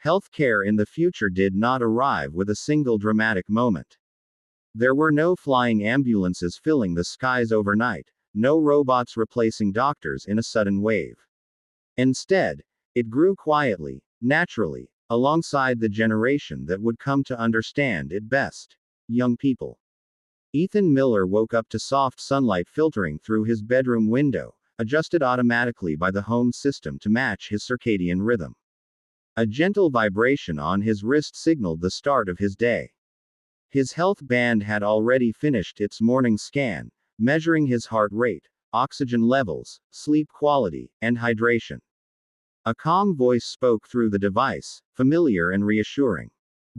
Healthcare in the future did not arrive with a single dramatic moment. There were no flying ambulances filling the skies overnight, no robots replacing doctors in a sudden wave. Instead, it grew quietly, naturally, alongside the generation that would come to understand it best: young people. Ethan Miller woke up to soft sunlight filtering through his bedroom window, adjusted automatically by the home system to match his circadian rhythm. A gentle vibration on his wrist signaled the start of his day. His health band had already finished its morning scan, measuring his heart rate, oxygen levels, sleep quality, and hydration. A calm voice spoke through the device, familiar and reassuring.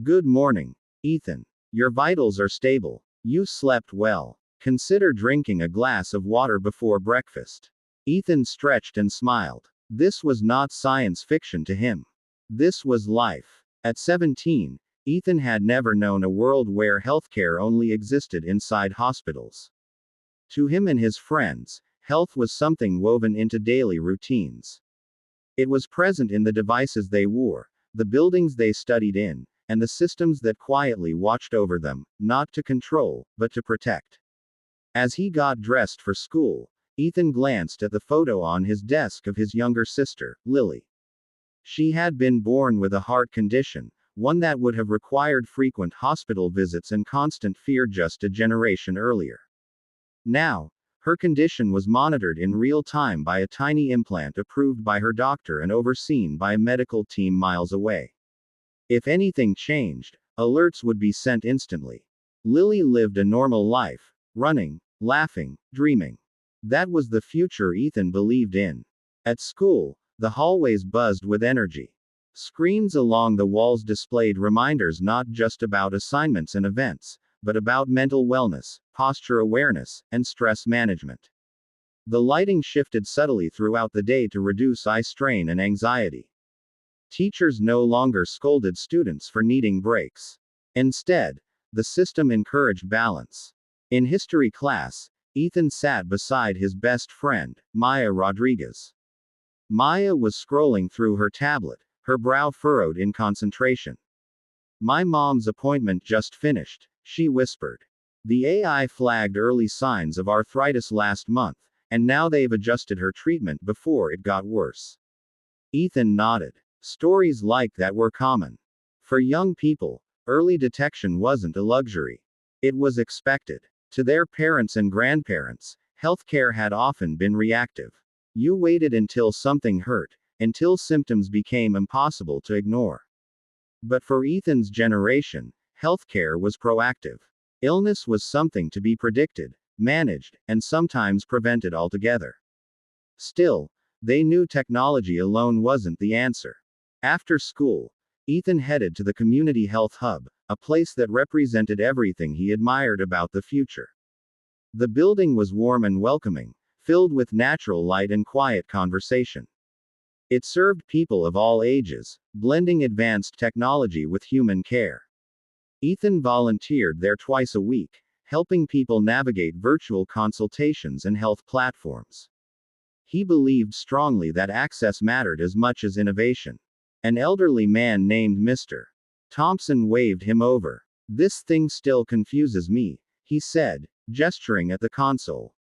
"Good morning, Ethan. Your vitals are stable. You slept well. Consider drinking a glass of water before breakfast." Ethan stretched and smiled. This was not science fiction to him. This was life. At 17, Ethan had never known a world where healthcare only existed inside hospitals. To him and his friends, health was something woven into daily routines. It was present in the devices they wore, the buildings they studied in, and the systems that quietly watched over them, not to control, but to protect. As he got dressed for school, Ethan glanced at the photo on his desk of his younger sister, Lily. She had been born with a heart condition, one that would have required frequent hospital visits and constant fear just a generation earlier. Now, her condition was monitored in real time by a tiny implant approved by her doctor and overseen by a medical team miles away. If anything changed, alerts would be sent instantly. Lily lived a normal life, running, laughing, dreaming. That was the future Ethan believed in. At school, the hallways buzzed with energy. Screens along the walls displayed reminders not just about assignments and events, but about mental wellness, posture awareness, and stress management. The lighting shifted subtly throughout the day to reduce eye strain and anxiety. Teachers no longer scolded students for needing breaks. Instead, the system encouraged balance. In history class, Ethan sat beside his best friend, Maya Rodriguez. Maya was scrolling through her tablet, her brow furrowed in concentration. "My mom's appointment just finished," she whispered. "The AI flagged early signs of arthritis last month, and now they've adjusted her treatment before it got worse." Ethan nodded. Stories like that were common. For young people, early detection wasn't a luxury. It was expected. To their parents and grandparents, healthcare had often been reactive. You waited until something hurt, until symptoms became impossible to ignore. But for Ethan's generation, healthcare was proactive. Illness was something to be predicted, managed, and sometimes prevented altogether. Still, they knew technology alone wasn't the answer. After school, Ethan headed to the Community Health Hub, a place that represented everything he admired about the future. The building was warm and welcoming, filled with natural light and quiet conversation. It served people of all ages, blending advanced technology with human care. Ethan volunteered there twice a week, helping people navigate virtual consultations and health platforms. He believed strongly that access mattered as much as innovation. An elderly man named Mr. Thompson waved him over. "This thing still confuses me," he said, gesturing at the console.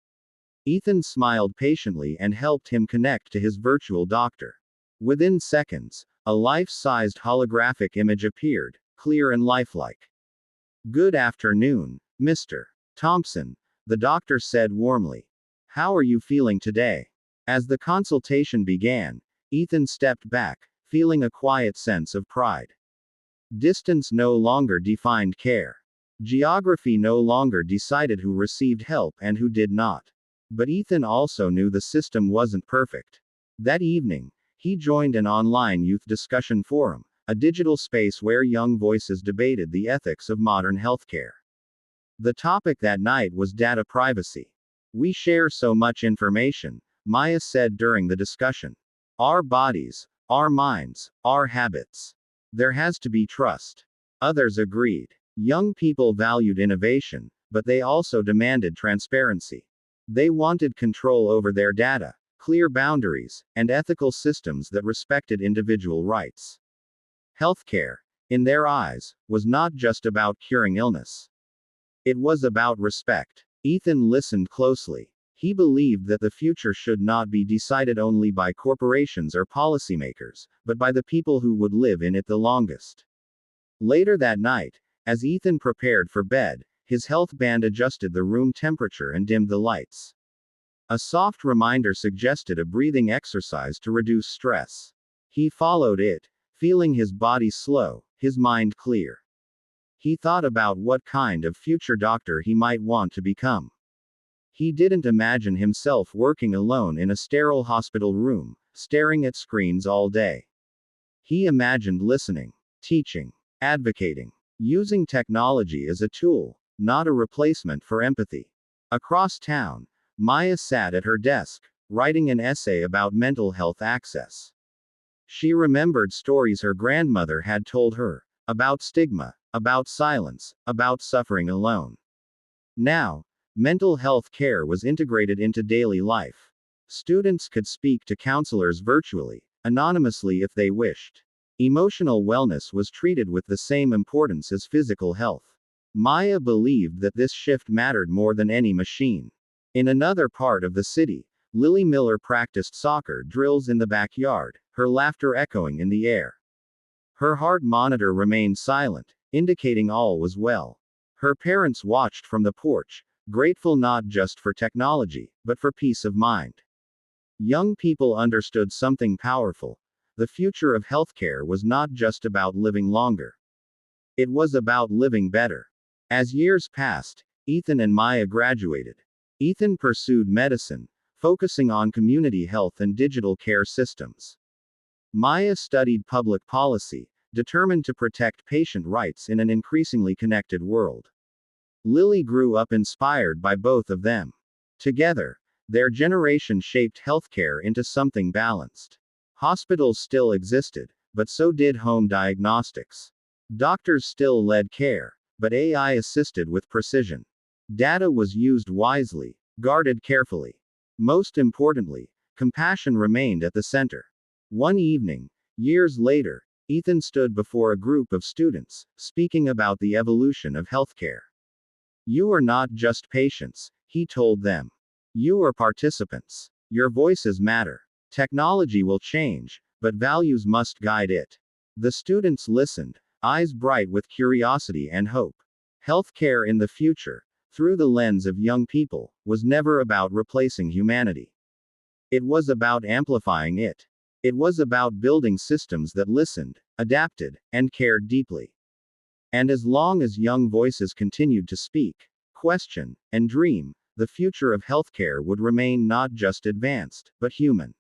Ethan smiled patiently and helped him connect to his virtual doctor. Within seconds, a life-sized holographic image appeared, clear and lifelike. "Good afternoon, Mr. Thompson," the doctor said warmly. "How are you feeling today?" As the consultation began, Ethan stepped back, feeling a quiet sense of pride. Distance no longer defined care. Geography no longer decided who received help and who did not. But Ethan also knew the system wasn't perfect. That evening, he joined an online youth discussion forum, a digital space where young voices debated the ethics of modern healthcare. The topic that night was data privacy. "We share so much information," Maya said during the discussion. "Our bodies, our minds, our habits. There has to be trust." Others agreed. Young people valued innovation, but they also demanded transparency. They wanted control over their data, clear boundaries, and ethical systems that respected individual rights. Healthcare, in their eyes, was not just about curing illness. It was about respect. Ethan listened closely. He believed that the future should not be decided only by corporations or policymakers, but by the people who would live in it the longest. Later that night, as Ethan prepared for bed, his health band adjusted the room temperature and dimmed the lights. A soft reminder suggested a breathing exercise to reduce stress. He followed it, feeling his body slow, his mind clear. He thought about what kind of future doctor he might want to become. He didn't imagine himself working alone in a sterile hospital room, staring at screens all day. He imagined listening, teaching, advocating, using technology as a tool, not a replacement for empathy. Across town, Maya sat at her desk, writing an essay about mental health access. She remembered stories her grandmother had told her, about stigma, about silence, about suffering alone. Now, mental health care was integrated into daily life. Students could speak to counselors virtually, anonymously if they wished. Emotional wellness was treated with the same importance as physical health. Maya believed that this shift mattered more than any machine. In another part of the city, Lily Miller practiced soccer drills in the backyard, her laughter echoing in the air. Her heart monitor remained silent, indicating all was well. Her parents watched from the porch, grateful not just for technology, but for peace of mind. Young people understood something powerful. The future of healthcare was not just about living longer. It was about living better. As years passed, Ethan and Maya graduated. Ethan pursued medicine, focusing on community health and digital care systems. Maya studied public policy, determined to protect patient rights in an increasingly connected world. Lily grew up inspired by both of them. Together, their generation shaped healthcare into something balanced. Hospitals still existed, but so did home diagnostics. Doctors still led care, but AI assisted with precision. Data was used wisely, guarded carefully. Most importantly, compassion remained at the center. One evening, years later, Ethan stood before a group of students, speaking about the evolution of healthcare. You are not just patients, he told them. You are participants. Your voices matter. Technology will change, but values must guide it. The students listened, eyes bright with curiosity and hope. Healthcare in the future, through the lens of young people, was never about replacing humanity. It was about amplifying it. It was about building systems that listened, adapted, and cared deeply. And as long as young voices continued to speak, question, and dream, the future of healthcare would remain not just advanced, but human.